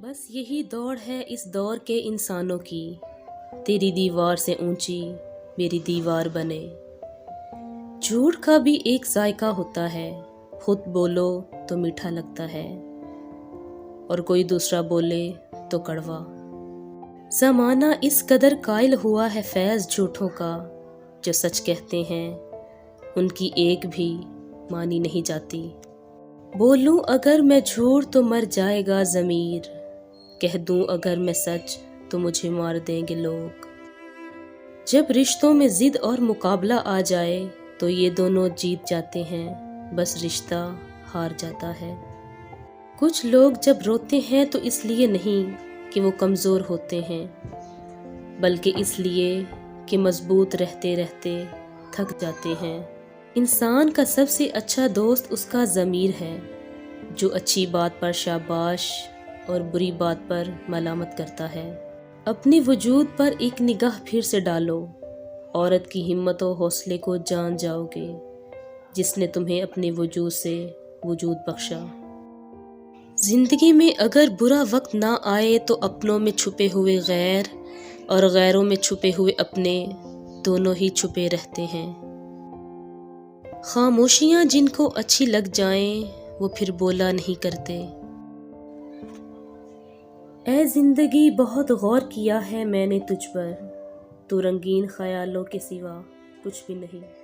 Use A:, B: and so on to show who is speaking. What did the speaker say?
A: بس یہی دوڑ ہے اس دور کے انسانوں کی، تیری دیوار سے اونچی میری دیوار بنے۔ جھوٹ کا بھی ایک ذائقہ ہوتا ہے، خود بولو تو میٹھا لگتا ہے اور کوئی دوسرا بولے تو کڑوا۔ زمانہ اس قدر قائل ہوا ہے فیض جھوٹوں کا، جو سچ کہتے ہیں ان کی ایک بھی مانی نہیں جاتی۔ بولوں اگر میں جھوٹ تو مر جائے گا ضمیر، کہہ دوں اگر میں سچ تو مجھے مار دیں گے لوگ۔ جب رشتوں میں ضد اور مقابلہ آ جائے تو یہ دونوں جیت جاتے ہیں، بس رشتہ ہار جاتا ہے۔ کچھ لوگ جب روتے ہیں تو اس لیے نہیں کہ وہ کمزور ہوتے ہیں، بلکہ اس لیے کہ مضبوط رہتے رہتے تھک جاتے ہیں۔ انسان کا سب سے اچھا دوست اس کا ضمیر ہے، جو اچھی بات پر شاباش اور بری بات پر ملامت کرتا ہے۔ اپنے وجود پر ایک نگاہ پھر سے ڈالو، عورت کی ہمت و حوصلے کو جان جاؤ گے جس نے تمہیں اپنے وجود سے وجود بخشا۔ زندگی میں اگر برا وقت نہ آئے تو اپنوں میں چھپے ہوئے غیر اور غیروں میں چھپے ہوئے اپنے، دونوں ہی چھپے رہتے ہیں۔ خاموشیاں جن کو اچھی لگ جائیں وہ پھر بولا نہیں کرتے۔ اے زندگی بہت غور کیا ہے میں نے تجھ پر، تو رنگین خیالوں کے سوا کچھ بھی نہیں۔